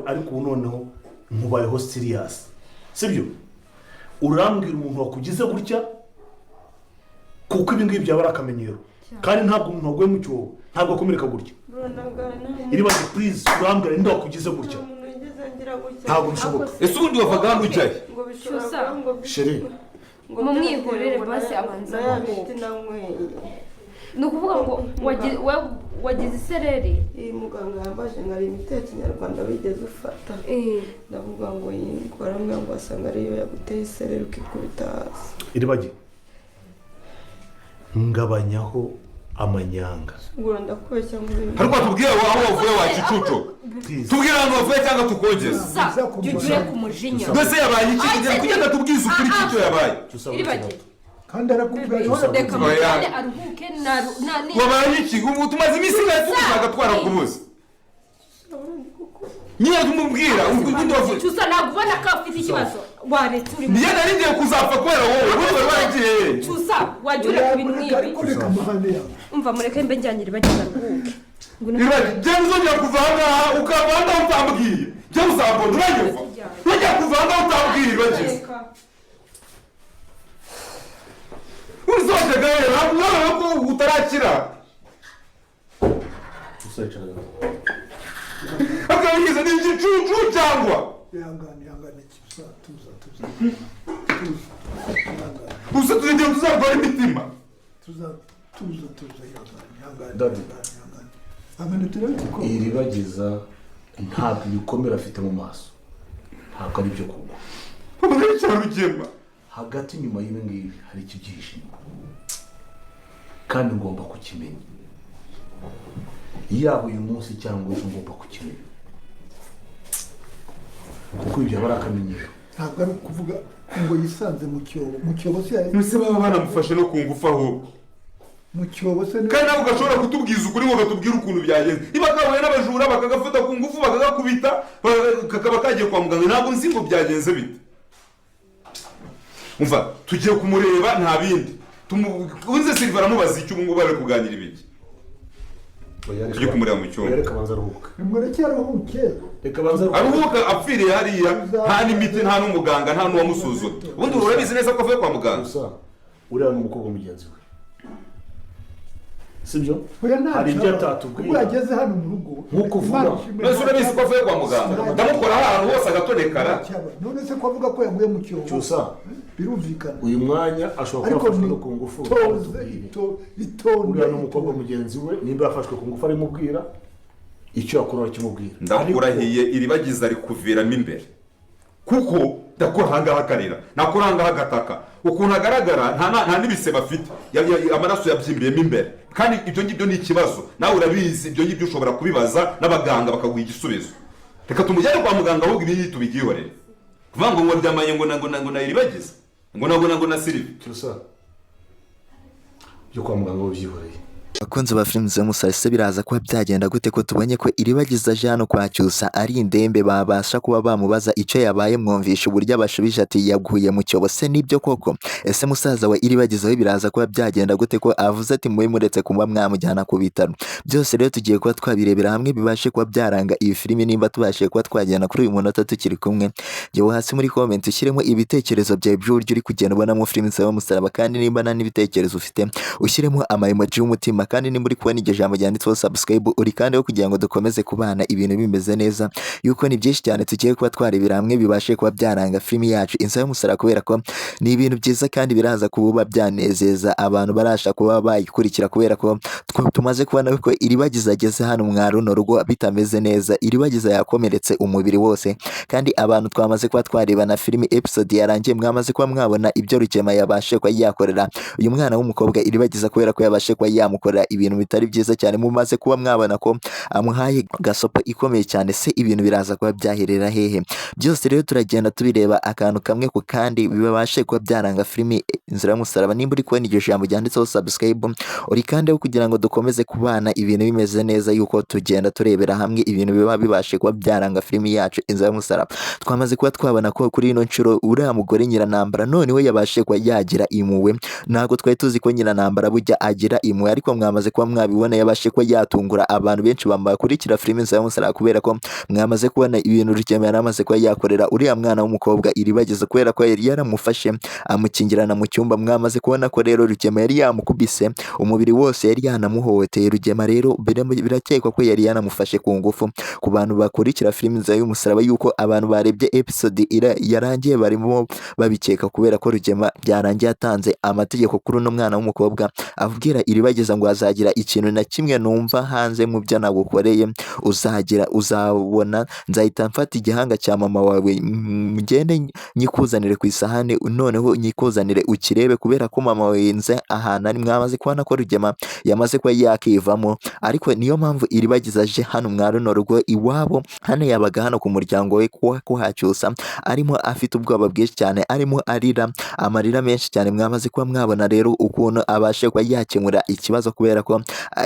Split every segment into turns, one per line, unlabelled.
ariko ubu noneho nkubayeho serious sibyo urambwira umuntu wakugize gutya kuko ibi ngibi byaba ari akamenyero kandi ntabwo umuntu waguye mu cyobo ntabwo akomereka gutya iribaze please urambwira ninde wakugize gutya ntabwo bishoboka
ese ubundi wavaga hano ujyayo
sheri
mu mwihorere basi abanza ni ukuvuga ngo wagize isereri
muganga yambaje ngo ari imiti ya kinyarwanda wigeze ufata ndavuga ngo yingoramwe ngo asanga ariyo yaguteye isereri ukikubita hasi
iribage ngabanyaho amanyanga
ngura ndakubeshya ngo
ariko tubwire aho wavuye wa kicucu tubwire ahantu wavuye cyangwa tukogeze
jujure ku mujinya
mbese yabaye iki kugenda tubwize ukuri icyo yabaye
iribage
kandi arakubwira
reka mugende aruhuke
wabaye iki tumaze iminsi ngahe tugushaka twarakubuze nyine tumubwira ubundi wavuye
cyusa nagubona ko afite ikibazo waretse uri
niyo nari ngiye kuzapfa kubera wowe ubundi waragiye
cyusa wajure ku bintu nk'ibi umva mureke mbe njyanire bagenda aruhuke
jya uzongera kuva aha ngaha ukava aha ngaha utambwiye jya uzambona uranyumva ntujya kuva aha ngaha utambwiye bageze uzongera rero ko utarakira akabigize ni igicucu cyangwa
ihangane tuza
gusa tuzigera tuzarwara imitima
ihangane
iribagiza ntabwo ibikomere afite mu maso ntabwo ari byo kugwa
ubu cyane ugema
hagati nyuma y'ibi ngibi hari ikibyihishe kandi ngomba kukimenya yaba uyu munsi cyangwa ejo ngomba kukimenya kuko ibyo aba ari akamenyero
ntabwo ari ukuvuga ngo yisanze mu cyobo se
ntuse baba banamufashe no ku ngufu ahubwo
mu cyobo se
kandi ntabwo gashobora kutubwiza ukuri ngo gatubwire ukuntu byagenze niba kahuye n'abajura bakagafata ku ngufu bakagakubita kakaba kagiye kwa muganga ntabwo nzi ngo byagenze bite umva tugiye kumureba nta bindi unze Silva aramubaza icyo ubu ngubu bari kuganira ibiki tujye kumureba mu cyumba
reka banza aruhuka
nimureke aruhuke
aruhuka apfiriye hariya nta n'imiti nta n'umuganga nta n'uwamusuzuma ubundi urabizi neza ko avuye kwa muganga
gusa uriya ni umukobwa mugenzi we sibyo hari ibyo atatubwiye
ubwo yageze hano mu rugo
nk'uko uvuga
mbese urabizi ko avuye kwa muganga ndamukora ahantu hose agatonekara
none se ko avuga ko yaguye mu cyobo
cyusa
birumvikana
uyu mwanya ashobora kuba afashwe no ku ngufu uriya ni umukobwa mugenzi we nimba yafashwe ku ngufu arimubwira icyo yakora arakimubwira
ndakurahiye iribagiza ari kuviramo imbere kuko ndakora ahangaha akarira nakora ahangaha agataka ukuntu agaragara nta n'ibisebe afite amaraso yabyimbyemo imbere kandi ibyo ngibyo ni ikibazo nawe urabizi ibyo ngibyo ushobora kubibaza n'abaganga bakaguha igisubizo reka tumujyane kwa muganga ahubwo ibindi tubigihorere kuvuga ngo waryamanye ngo na iribagiza ngo na Silva
cyusa byo kwa muganga babyihoreye
Bakunze ba films zo musase biraza kuba byagenda gute ko tubonye ko iribagiza aje hano kwa Cyusa ari indembe babasha kuba bamubaza icyo yabaye mwumvisha uburyo abashubije ati yaguye mu cyobo se nibyo koko ese musaza we iribagiza we biraza kuba byagenda gute ko avuze ati muwe muretse kuba mwamujyana ku bitaro byose rero tugiye kuba twabirebera hamwe bibashe kuba byaranga iyi filimi nimba tubashe kuba twagenda kuri uyu munota tukiri kumwe yewe hasi muri comment ushyiremo ibitekerezo byawe by'uburyo uri kugenda ubona mu films zo musaraba kandi nimba nta n'ibitekerezo ufite ushyiremo emoji y'umutima kandi nimba uri kubona iryo jambo ryanditseho subscribe uri kandi ho kugira ngo dukomeze kubana ibintu bimeze neza yuko ni byinshi cyane tugiye kuba twarebera hamwe bibashe kuba byaranga filimi yacu Inzira y'umusaraba kubera ko ni ibintu byiza kandi biraza kuba byanezeza abantu barasha kuba bayikurikira kubera ko tumaze kubona ko iribagiza ageze hano mwa runo rugo bitameze neza iribagiza yakomeretse umubiri wose kandi abantu twamaze kuba twareba na filimi episode yarangiye mwamaze kuba mwabona ibyo Rukema yabashe kuba yakorera uyu mwana w'umukobwa iribagiza kubera ko yabashe kuba yamukorera ibintu bitari byiza cyane mumaze kuba mwabona ko amuhaye gasopo ikomeye cyane se ibintu biraza kuba byaherera hehe byose rero turagenda tubireba akantu kamwe ku kandi bibashe kuba byaranga filimi Inzira y'umusaraba nimba uri kubona iryo jambo ryanditseho subscribe uri kandi ho kugira ngo dukomeze kubana ibintu bimeze neza yuko tugenda turebera hamwe ibintu biba bibashe kuba byaranga filimi yacu Inzira y'umusaraba twamaze kuba twabona ko kuri ino nshuro uriya mugore Nyiranambara none we yabashe kuba yagira impuhwe ntabwo twari tuzi ko Nyiranambara bujya agira impuhwe ariko mwamaze kuba mwabibona yabashe kuba yatungura abantu benshi bakurikira filime za Musaraba kubera ko mwamaze kubona ibintu Rugema yaramaze kuba yakorera uriya mwana w'umukobwa Iribagiza kubera ko yari yaramufashe amukingirana mu cyumba. Mwamaze kubona ko rero Rugema yari yamukubise umubiri wose, yari yanamuhohoteye. Rugema rero birakekwa ko yari yanamufashe ku ngufu. Ku bantu bakurikira filime za Musaraba yuko abantu barebye episode yarangiye barimo babikeka kubera ko Rugema byarangiye atanze amategeko kuri uno mwana w'umukobwa abwira Iribagiza ngo azagira ikintu na kimwe numva hanze mu byo nagukoreye uzabona nzahita mfata igihanga cya mama wawe mugende nyikuzanire ku isahani, noneho nyikuzanire ukirebe kubera ko mama wenze ahantu ari. Mwamaze kubona ko Rugema yamaze kuba yakivamo, ariko niyo mpamvu Iribagiza aje hano mwa runo rugo iwabo. Hano yabaga hano ku muryango we kuhacyusa arimo afite ubwoba bwinshi cyane, arimo arira amarira menshi cyane. Mwamaze kuba mwabona rero ukuntu abashe kuba yakemura ikibazo kubera ko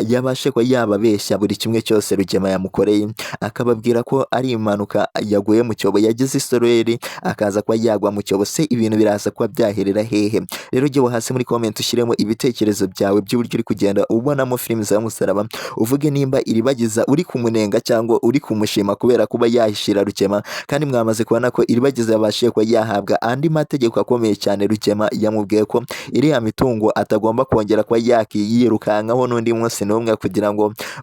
yabashe kuba yababeshya buri kimwe cyose Rugema yamukoreye, akababwira ko ari impanuka yaguye mu cyobo, yagize isoreri akaza kuba yagwa mu cyobo. Se ibintu biraza kuba byaherera hehe? Rero jyewe hasi muri comment ushyiremo ibitekerezo byawe by'uburyo uri kugenda ubonamo filime za Musaraba, uvuge nimba Iribagiza uri kumunenga cyangwa uri kumushima kubera kuba yahishira Rugema. Kandi mwamaze kubona ko Iribagiza yabashe kuba yahabwa andi mategeko akomeye cyane. Rugema yamubwiye ko iriya mitungo atagomba kongera kuba yirukankaho n'undi munsi n'umwe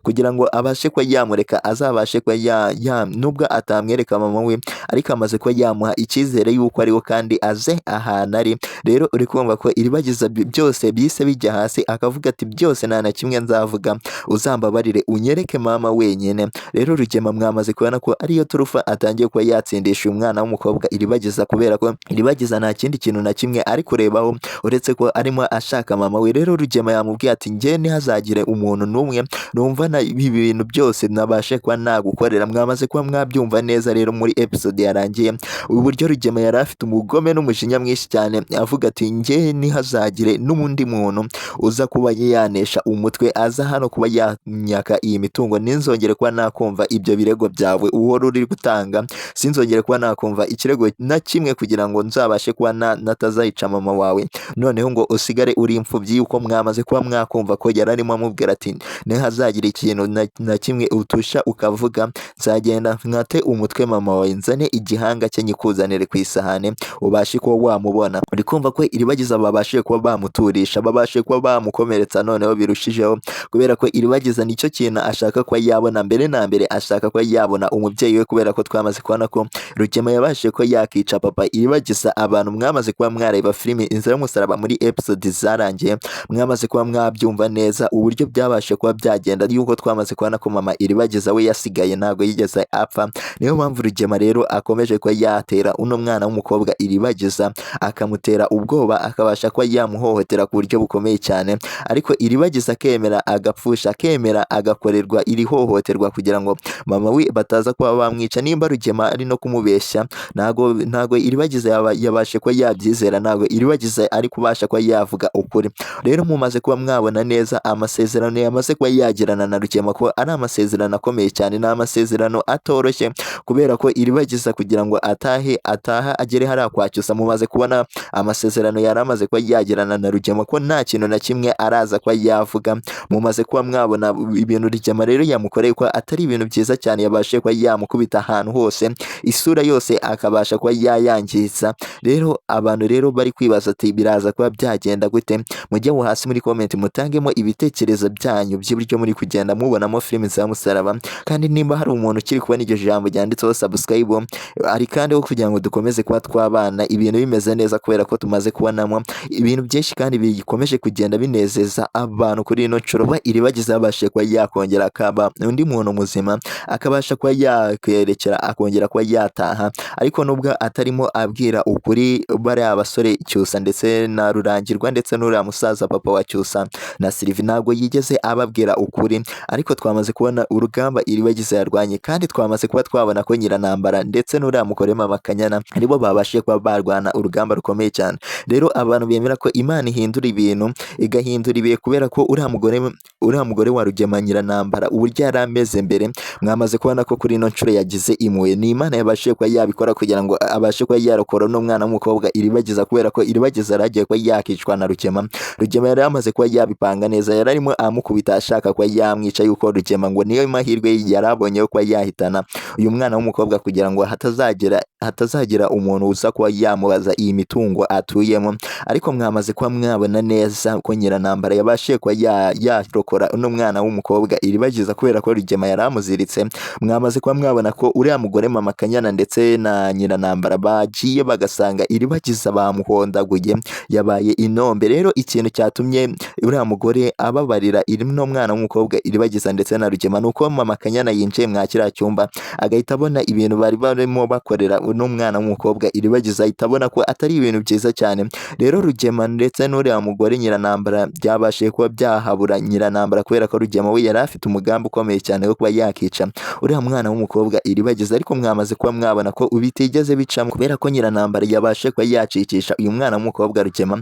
kugira ngo abashe kuba yamureka, azabashe kuba nubwo atamwereka mama we ariko amaze kuba yamuha icyizere yuko ariwe kandi aze ahantu ari. Rero uri kumva ko Iribagiza byose bise bijya hasi, akavuga ati byose nta na kimwe nzavuga, uzambabarire unyereke mama wenyine. Rero Rugema mwamaze kubona ko ariyo turufa atangiye kuba yatsindisha umwana w'umukobwa Iribagiza kubera ko Iribagiza nta kindi kintu na kimwe ari kurebaho uretse ko arimo ashaka mama we. Rero Rugema yamubwiye ati njye ntihazagire umuntu n'umwe numva na ibi bintu byose nabashe kuba nagukorera. Mwamaze kuba mwabyumva neza rero muri episode yarangiye uburyo Rugema yari afite umugome n'umujinya mwinshi cyane, avuga ati njye ntihazagire n'undi muntu uza kuba yanesha umutwe aza hano kuba yanyaka iyi mitungo. Ninzongere kuba nakumva ibyo birego byawe uhora uri gutanga, sinzongere kuba nakumva ikirego na kimwe kugira ngo nzabashe kuba natazayica mama wawe, noneho ngo usigare uri imfubyi. Yuko mwamaze kuba mwakumva ko yari arimo amubwira ati ntihazagira ikintu na kimwe utusha ukavuga, nzagenda nkate umutwe mama wawe nzane igihanga cye nyikuzanire ku isahane ubashe kuba wamubona. Uri kumva ko Iribagiza babashe kuba bamuturisha, babashe kuba bamukomeretsa noneho birushijeho kubera ko Iribagiza nicyo kintu ashaka kuba yabona. Mbere na mbere ashaka kuba yabona umubyeyi we kubera ko twamaze kubona ko Rugema yabashe ko yakica papa Iribagiza. Abantu mwamaze kuba mwareba filime Inzira y'Umusaraba muri episode zarangiye, mwamaze kuba mwabyumva neza uburyo byabashe kuba byagenda, yuko twamaze kubona ko mama Iribagiza we yasigaye ntabwo yigeze apfa. Niyo mpamvu Rugema rero akomeje kuba yatera uno mwana w'umukobwa Iribagiza, akamutera ubwoba, akabasha kuba yamuhohotera ku buryo bukomeye cyane, ariko Iribagiza akemera agapfusha, akemera agakorerwa iri hohoterwa kugira ngo mama we bataza kuba bamwica. Nimba Rugema ari no kumubeshya, ntago Iribagiza yabashe kuba yabyizera, ntago Iribagiza ari kubasha kuba yavuga ukuri. Rero mumaze kuba mwabona neza amasezerano yamaze kuba yagirana na Rugema ko ari amasezerano akomeye cyane, ni amasezerano atoroshye kubera ko Iribagiza kugira ngo ataha agere hariya kwacyusa. Mumaze kubona amasezerano yari amaze kuba yagirana na Rugema ko nta kintu na kimwe araza kuba yavuga. Mumaze kuba mwabona ibintu Rugema rero yamukoreye ko atari ibintu byiza cyane, yabashe kuba yamukubita ahantu hose, isura yose akabasha kuba yayangiza. Rero abantu rero bari kwibaza ati biraza kuba byagenda gute? Mujye hasi muri comment mutangemo ibitekerezo byanyu by'uburyo muri kugenda mubonamo filime za Musaraba. Kandi nimba hari umuntu ukiri kubona iryo jambo ryanditseho subscribe, ari kandi ho kugira ngo dukomeze kuba twabana ibintu bimeze neza kubera ko tumaze kubonamo ibintu byinshi kandi bikomeje kugenda binezeza abantu kuri ino nshuro. Iribagiza yabashe kuba yakongera akaba undi muntu muzima, akabasha kuba yakerekera akongera kuba yataha, ariko nubwo atarimo abwira ukuri bari abasore Cyusa ndetse na Rurangirwa ndetse n'uriya musaza papa wa Cyusa na Sylvie, ntabwo yigeze ababwira ukuri. Ariko twamaze kubona urugamba Iribagiza yarwanye, kandi twamaze kuba twabona ko Nyirantambara ndetse ndetse n'uriya mugore mama Kanyana aribo babashije kuba barwana urugamba rukomeye cyane. Rero abantu bemera ko Imana ihindura ibintu igahindura ibihe kubera ko uriya mugore wa Rugema Nyiranambara uburyo yari ameze mbere mwamaze kubona ko kuri ino nshuro yagize impuhwe. Ni Imana yabashije kuba yabikora kugira ngo abashe kuba yarokora n'umwana w'umukobwa Iribagiza kubera ko Iribagiza yaragiye kuba yakicwa na Rugema. Rugema yari yamaze kuba yabipanga neza, yari arimo amukubita ashaka kuba yamwica yuko Rugema ngo niyo mahirwe yarabonye yo kuba yahitana uyu mwana w'umukobwa kugira ngo hatazagira umuntu uza kuba yamubaza iyi mitungo atuyemo. Ariko mwamaze kuba mwabona neza ko Nyiranambara yabashije kuba yarokora uno mwana w'umukobwa Iribagiza kubera ko Rugema yari amuziritse. Mwamaze kuba mwabona ko uriya mugore mama Kanyana ndetse na Nyiranambara bagiye bagasanga Iribagiza bamuhondaguye yabaye inombe. Rero ikintu cyatumye uriya mugore ababarira no mwana w'umukobwa Iribagiza ndetse na Rugema nuko mama Kanyana yinjiye mwa kiriya cyumba agahita abona ibintu bari barimo bakorera uno mwana w'umukobwa Iribagiza, ahita abona ko atari ibintu byiza cyane. Rero Rugema ndetse n'uriya mugore Nyiranambara byabashije kuba byahabura Nyiranambara kubera ko Rugema we yari afite umugambi ukomeye cyane wo kuba yakica uriya mwana w'umukobwa Iribagiza. Ariko mwamaze kuba mwabona ko bitigeze bicamo kubera ko Nyiranambara yabashe kuba yacicisha uyu mwana w'umukobwa Rugema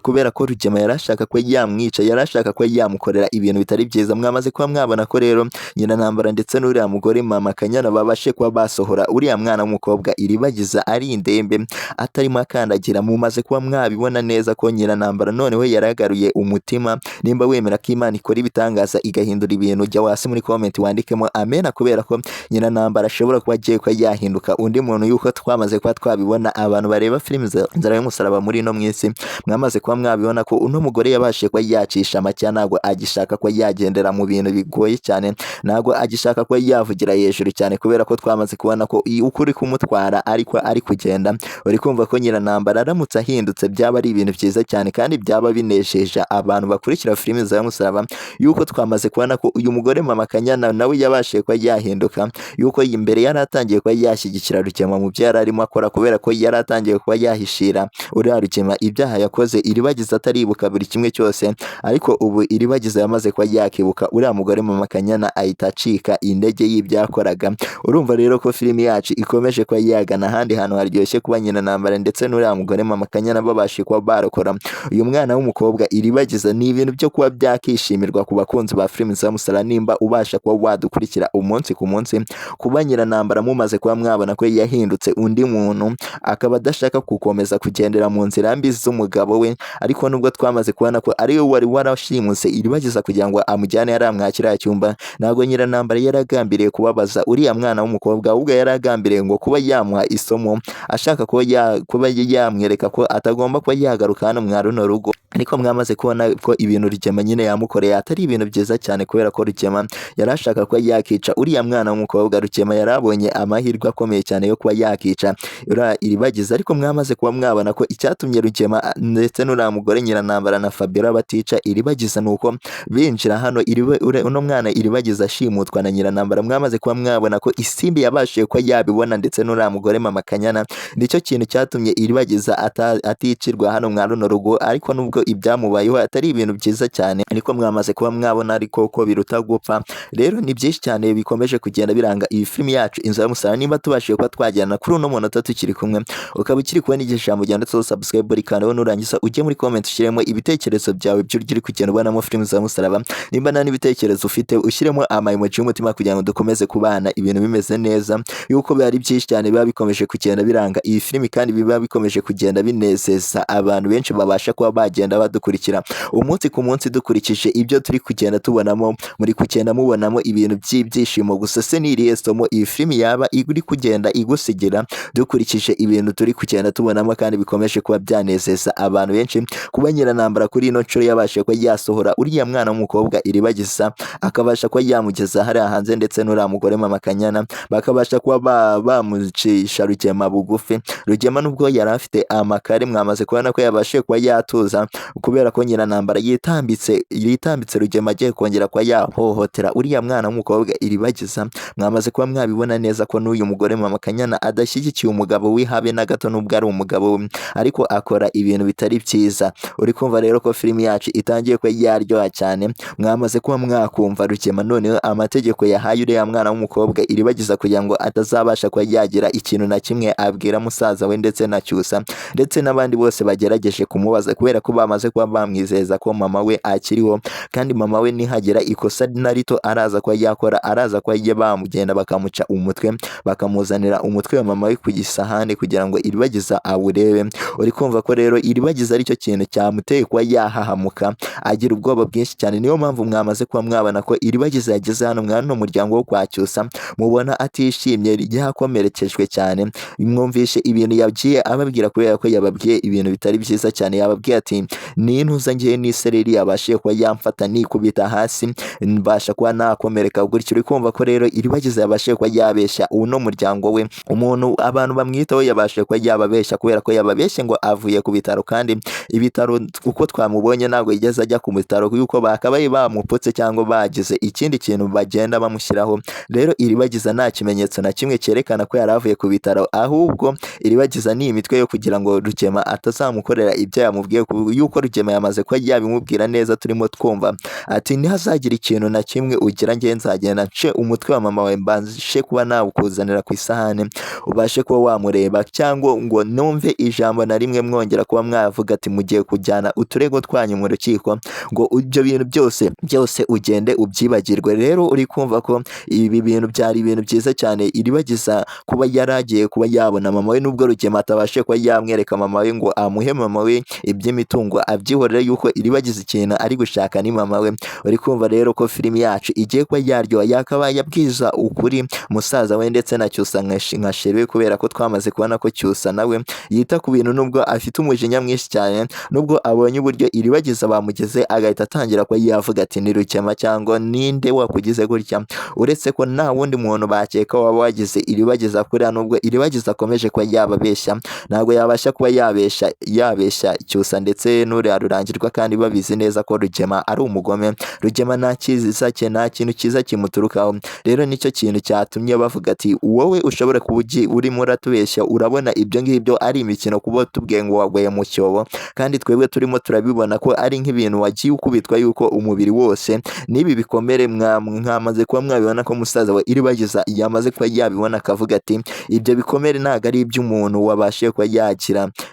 kubera ko Rugema yarashaka ko yamwica, yarashaka ko yamukorera ibintu bitari byiza. Mwamaze kuba mwabona ko rero Nyiranambara ndetse n'uriya mugore mama Kanyana babashe kuba basohora uriya mwana w'umukobwa Iribagiza ari indembe atarimo akandagira. Mumaze kuba mwabibona neza ko Nyiranambara noneho yaragaruye umutima. Nimba wemera ko Imana ikora ibitangaza igahindura ibintu, jya hasi muri comment wandikemo amena kubera ko Nyiranambara ashobora kuba agiye kuba yahinduka undi muntu yuko twamaze kuba twabibona. Abantu bareba filime Inzara y'Umusaraba muri ino mwisi mwamaze kuba mwabibona ko uno mugore yabashije kuba yacisha make, ntabwo agishaka kuba yagendera mu bintu bigoye cyane, ntabwo agishaka kuba yavugira hejuru cyane kubera ko twamaze kubona ko ukuri kumutwara ariko ari kugenda. Uri kumva ko Nyiranambara aramutse ahindutse byaba ari ibintu byiza cyane kandi byaba binejeje abantu bakurikira filime Inzara y'Umusaraba yuko twamaze kubona ko uyu mugore mama Kanyana nawe yabashije kuba yahinduka, yuko imbere yari atangiye kuba yashyigikira Rugema mu byo yari arimo akora kubera ko yari atangiye kuba yahishira uriya Rugema ibyaha yakoze Iribagiza ataribuka buri kimwe cyose. Ariko ubu Iribagiza yamaze kuba yakibuka uriya mugore mama Kanyana ahita acika intege y'ibyakoraga. Urumva rero ko filime yacu ikomeje kuba yagana ahandi hantu haryoshye kuba Nyiranambara ndetse n'uriya mugore mama Kanyana babashije kuba barokora uyu mwana w'umukobwa Iribagiza. Ni ibintu byo kuba byakishimirwa ku bakunzi ba filime Nzamusara nimba ubasha kuba wadukurikira umunsi ku munsi. Kuba Nyiranambara mumaze kuba mwabona ko yahindutse undi muntu akaba adashaka gukomeza kugendera mu nzira mbi z'umugabo we, ariko nubwo twamaze kubona ko ari we wari warashimuse Iribagiza kugira ngo amujyane yari amwakira cyumba, ntabwo Nyiranambara yaragambiriye kubabaza uriya mwana w'umukobwa, ahubwo yaragambiriye ngo kuba yamuha isomo ashaka kuba yamwereka ko atagomba kuba yagaruka hano mwa runo rugo. Ariko mwamaze kubona ko ibintu Rugema nyine yamukoreye atari ibintu byiza cyane kubera ko Rugema yarashaka kuba yakica uriya mwana w'umukobwa. Rugema yarabonye amahirwe akomeye cyane yo kuba yakica Iribagiza. Ariko mwamaze kuba mwabona ko icyatumye Rugema ndetse n'uriya mugore Nyiranambara na Fabiola batica Iribagiza nuko binjira hano uno mwana Iribagiza ashimutwa na Nyiranambara. Mwamaze kuba mwabona ko isimbi yabashije kuba yabibona ndetse n'uriya mugore mama Kanyana, nicyo kintu cyatumye Iribagiza aticirwa hano mwa runo rugo. Ariko nubwo ibyamubayeho atari ibintu byiza cyane, ariko mwamaze kuba mwabona ariko ko biruta gupfa. Rero ni byinshi cyane bikomeje kugenda biranga iyi filime yacu Inzara y'Umusaraba. Nimba tubashije kuba twajyana kuri uno munota tukiri kumwe, ukaba ukiri kubona ijambo ryanditseho subscribe rikandaho nurangiza ujye muri comment ushyiremo ibitekerezo byawe by'uryo uri kugenda ubonamo filime Inzara y'Umusaraba. Nimba nta n'ibitekerezo ufite ushyiremo amaimoji y'umutima kugira ngo dukomeze kubana ibintu bimeze neza, yuko bari byinshi cyane biba bikomeje kugenda biranga iyi filime kandi biba bikomeje kugenda binezeza abantu benshi babasha kuba bagenda badukurikira umunsi ku munsi dukurikije ibyo turi kugenda tubonamo. Muri kugenda mubonamo ibintu by'ibyishimo gusa. Se ni irihe somo iyi filime yaba iri kugenda igusigira dukurikije ibintu turi kugenda tubonamo kandi bikomeje kuba byanezeza abantu benshi? Kuba Nyiranambara kuri ino nshuro yabashije kuba yasohora uriya mwana w'umukobwa Iribagiza akabasha kuba yamugeza hariya hanze ndetse n'uriya mugore mama Kanyana bakabasha kuba bamucisha Rugema bugufi. Rugema nubwo yari afite amakare mwamaze kubona ko yabashije kuba yatuza kubera ko Nyiranambara yitambitse Rugema agiye kongera kwa yahohotera uriya mwana w'umukobwa Iribagiza. Mwamaze kuba mwabibona neza ko n'uyu mugore Mama Kanyana adashyigikiye umugabo w'ihabe na gato nubwo ari umugabo we, ariko akora ibintu bitari byiza. Uri kumva rero ko filimi yacu itangiye kuba yaryoha cyane. Mwamaze kuba mwakumva Rugema noneho amategeko yahaye uriya mwana w'umukobwa Iribagiza kugira ngo atazabasha kuba yagira ikintu na kimwe abwira musaza we ndetse na Cyusa ndetse n'abandi bose bagerageje kumubaza, kubera ko bamaze kuba bamwizeza ko mama we akiriho, kandi mama we nihagera ikosa na rito araza kuba yakora, araza kuba bamugenda bakamuca umutwe, bakamuzanira umutwe wa mama we ku gisahani kugira ngo Iribagiza awurebe. Uri kumva ko rero Iribagiza aricyo kintu cyamuteye kuba yahahamuka agira ubwoba bwinshi cyane. Niyo mpamvu mwamaze kuba mwabona ko Iribagiza yageze hano mwana umuryango wo kwa Cyusa mubona atishimye, yakomerekejwe cyane. Mwumvishe ibintu yagiye ababwira kubera ko yababwiye ibintu bitari byiza cyane. Yababwiye ati nintuza ngiye n'isereri yabashiye kuba yamfata nikubita hasi mbasha kuba nakomereka gutyo. Uri kumva ko rero Iribagiza yabashiye kuba yabeshya uno muryango we, umuntu abantu bamwitaho yabashiye kuba yababeshya kubera ko yababeshye ngo avuye ku bitaro, kandi ibitaro uko twamubonye ntabwo yigeze ajya ku bitaro yuko bakabaye bamuputse cyangwa bagize ikindi kintu bagenda bamushyiraho. Rero Iribagiza nta kimenyetso na kimwe cyerekana ko yari avuye ku bitaro, ahubwo Iribagiza ni imitwe yo kugira ngo Rugema atazamukorera ibyo yamubwiye, yuko Rugema yamaze kuba yabimubwira neza. Turimo twumva ati ntihazagira ikintu na kimwe ugira nge nzagenda nce umutwe wa mama we mbashe kuba nawukuzanira ku isahani ubashe kuba wamureba, cyangwa ngo numve ijambo na rimwe mwongera kuba mwavuga ati mugiye kujyana uturego twanyu mu rukiko, ngo ibyo bintu byose ugende ubyibagirwe. Rero uri kumva ko ibi bintu byari ibintu byiza cyane Iribagiza kuba yaragiye kuba yabona mama we, nubwo Rugema atabashe kuba yamwereka mama we ngo amuhe mama we iby'imitungo abyihorere, yuko Iribagiza ikintu ari gushaka ni mama we. Uri kumva rero ko filimi yacu igiye kuba yaryoha, yakabaye abwiza ukuri musaza we ndetse na Cyusa nka sheri, kubera ko twamaze kubona ko Cyusa nawe yita ku bintu nubwo afite umujinya mwinshi cyane, nubwo abonye uburyo Iribagiza bamugeze agahita atangira kuba yavuga ati ni Rugema cyangwa ninde wakugize gutya, uretse ko nta wundi muntu bakeka waba wagize Iribagiza kuriya. Nubwo Iribagiza akomeje kuba yababeshya, ntabwo yabasha kuba yabeshya Cyusa ndetse n'uriya Rurangirwa, kandi babizi neza ko Rugema ari umugome. Rugema nta cyiza cye, nta kintu cyiza kimuturukaho. Rero nicyo kintu cyatumye bavuga ati wowe ushobora kuba urimo uratubeshya, urabona ibyo ngibyo ari imikino kuba tubwiye ngo waguye mu cyobo, kandi twebwe turimo turabibona ko ari nk'ibintu wagiye ukubitwa, yuko umubiri wose n'ibi bikomere mwamaze kuba mwabibona ko musaza we Iribagiza yamaze kuba yabibona, akavuga ati ibyo bikomere ntabwo ari iby'umuntu wabashe kuba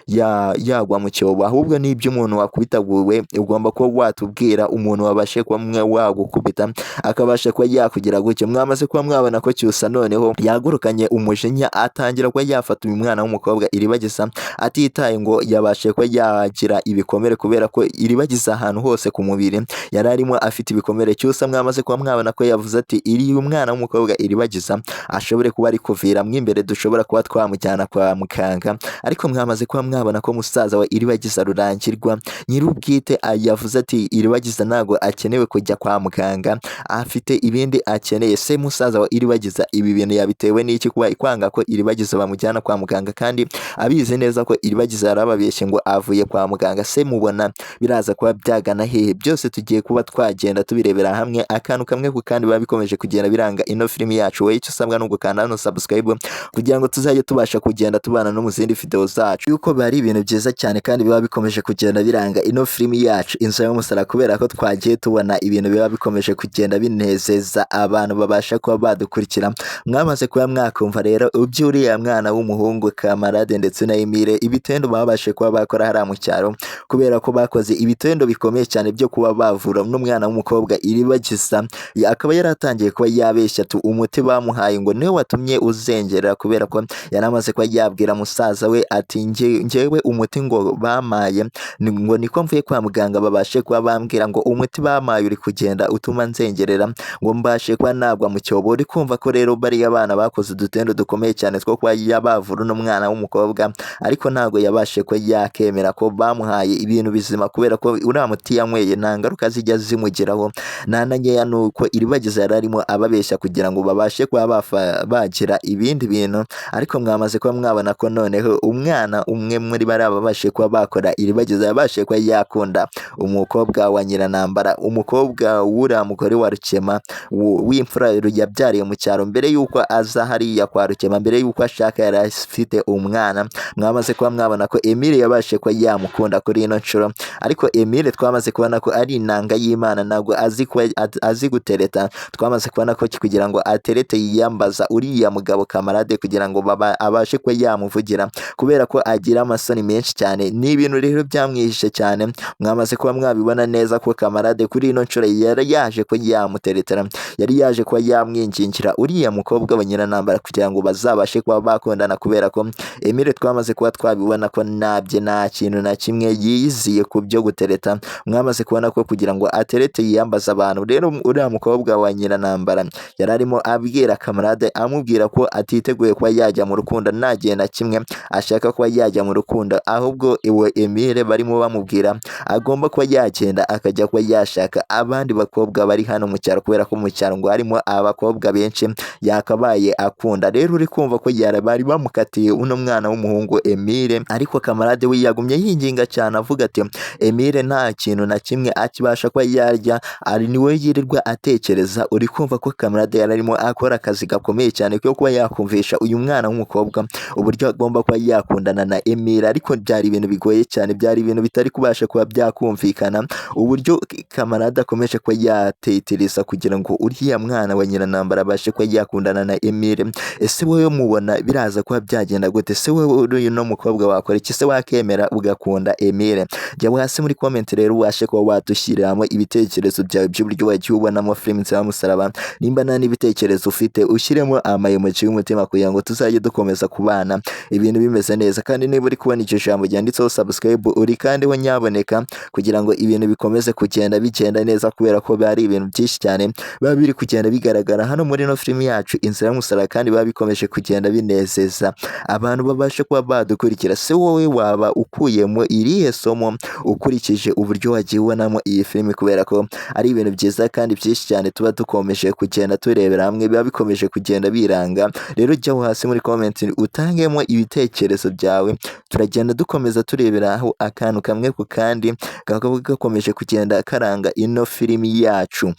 yagwa mu cyobo, ahubwo ni iby'umuntu wakubitaguwe. Ugomba kuba watubwira umuntu wabashe kuba wagukubita akabasha kuba yakugira gutyo. Mwamaze kuba mwabona ko Cyusa noneho yagurukanye umujinya, atangira kuba yafata uyu mwana w'umukobwa Iribagiza atitaye ngo yabashe kuba yagira ibikomere, kubera ko Iribagiza ahantu hose ku mubiri yari arimo afite ibikomere. Cyusa mwamaze kuba mwabona ko yavuze ati uyu mwana w'umukobwa Iribagiza ashobore kuba ari kuviramo imbere, dushobora kuba twamujyana kwa muganga. Ariko mwamaze kuba mwabona ko musaza wa Iribagiza Rurangirwa nyir'ubwite yavuze ati Iribagiza ntago akenewe kujya kwa muganga, afite ibindi akeneye. Se musaza wa Iribagiza ibi bintu yabitewe n'iki kuba ikwanga ko Iribagiza bamujyana kwa muganga, kandi abizi neza ko Iribagiza yarababeshye ngo avuye kwa muganga? Se mubona biraza kuba byagana hehe? Byose tugiye kuba twagenda tubirebera hamwe akantu kamwe ku kandi, biba bikomeje kugenda biranga ino filimi yacu. Wowe icyo usabwa no gukanda hano subscribe kugira ngo tuzajye tubasha kugenda tubana no mu zindi video zacu, yuko bari ibintu byiza cyane kandi biba bikomeje kugenda biranga ino filimi yacu Inzu y'Umusaraba, kubera ko twagiye tubona ibintu biba bikomeje kugenda binezeza abantu babasha kuba badukurikira. Mwamaze kuba mwakumva rero iby'uriya mwana w'umuhungu Kamarade ndetse na Emile, ibitendo babashe kuba bakora hariya mu cyaro, kubera ko bakoze ibitendo bikomeye cyane byo kuba bavura n'umwana w'umukobwa Iribagiza. Akaba yaratangiye kuba yabeshya umuti bamuhaye ngo niwe watumye uzengerera, kubera ko yari amaze kuba yabwira musaza we ati njyewe umuti ngo bamaye ngo niko mvuye kwa muganga babashe kuba bambwira ngo umuti bamaye uri kugenda utuma nzengerera ngo mbashe kuba nagwa mu cyobo. Uri kumva ko rero bariya bana bakoze udutendo dukomeye cyane two kuba yabavura n'umwana w'umukobwa, ariko ntabwo yabashe kuba yakemera ko bamuhaye ibintu bizima, kubera ko uriya muti yanyweye nta ngaruka zijya zimugeraho nta na nkeya. Nuko Iribagiza yari arimo ababeshya kugira ngo babashe kuba bagira ibindi bintu. Ariko mwamaze kuba mwabona ko noneho umwana umwe muri bari babashe kuba bakora iribagiza yabashe kuba yakunda umukobwa wa Nyiranambara, umukobwa w'uriya mugore wa Rukema w'imfura yabyariye mu cyaro mbere y'uko aza hariya kwa Rukema, mbere y'uko ashaka yari afite umwana. Mwamaze kuba mwabona ko Emile yabashe kuba yamukunda kuri ino nshuro, ariko Emile twamaze kubona ko ari inanga y'Imana, ntabwo azi gutereta. Twamaze kubona ko kugira ngo aterete yiyambaza uriya mugabo Kamarade kugira ngo abashe kuba yamuvugira, kubera ko agira amasoni menshi cyane. Ni ibintu rero byamwihishe cyane. Mwamaze kuba mwabibona neza ko Kamarade kuri ino nshuro yari yaje ko yamuteretera, yari yaje kuba yamwingingira uriya mukobwa wa Nyiranambara kugira ngo bazabashe kuba bakundana, kubera ko Emile twamaze kuba twabibona ko nta kintu na kimwe yiyiziye ku byo gutereta. Mwamaze kubona ko kugira ngo aterete yiyambaza abantu, rero uriya mukobwa wa Nyiranambara yari arimo abwira Kamarade amubwira ko atiteguye kuba yajya mu rukundo, nta gihe na kimwe ashaka kuba yajya mu rukundo, ahubwo iwe Emile barimo bamubwira agomba kuba yagenda akajya kuba yashaka abandi bakobwa bari hano mu cyaro, kubera ko mu cyaro ngo harimo abakobwa benshi yakabaye akunda. Rero uri kumva ko bari bamukatiye uno mwana w'umuhungu Emile, ariko Kamarade we yagumye yinginga cyane avuga ati Emile nta kintu na kimwe akibasha kuba yarya, ari niwe yirirwa atekereza. Uri kumva ko Kamarade yari arimo akora akazi gakomeye cyane ko kuba yakumvisha uyu mwana w'umukobwa uburyo agomba kuba yakundana na Emile, ariko byari ibintu bigoye cyane, byari ibintu bitari kubasha kuba byakumvikana uburyo Kamarade akomeje kuba yatetereza kugira ngo uriya mwana wa Nyiranambara abashe kuba yakundana na Emile. Ese wowe mubona biraza kuba byagenda gute? Se wowe uri no mukobwa wakora iki? Se wakemera ugakunda Emile? Jya hasi muri comment rero ubashe kuba wadushyiriramo ibitekerezo byawe by'uburyo wagiye ubonamo filime Nziramusaraba. Nimba nta n'ibitekerezo ufite ushyiremo amayemoji y'umutima kugira ngo tuzajye dukomeza kubana ibintu bimeze neza. Kandi niba uri kubona icyo jambo ryanditseho subscribe uri kandi ho nyaboneka kugira ngo ibintu bikomeze bigenda neza, kubera ko bari ibintu byinshi cyane biba biri kugenda bigaragara hano muri no filime yacu Inziramusaraba, kandi biba bikomeje kugenda binezeza abantu babashe kuba badukurikira. Se wowe waba ukuyemo irihe somo ukurikije uburyo wagiye ubonamo iyi filime? Kubera ko ari ibintu byiza kandi byinshi cyane tuba dukomeje kugenda turebera hamwe, biba bikomeje kugenda biranga. Rero jya hasi muri comment utangemo ibitekerezo byawe, turagenda dukomeza turebera aho akantu kamwe ku kandi gakomeje kugenda karanga ino filimi yacu.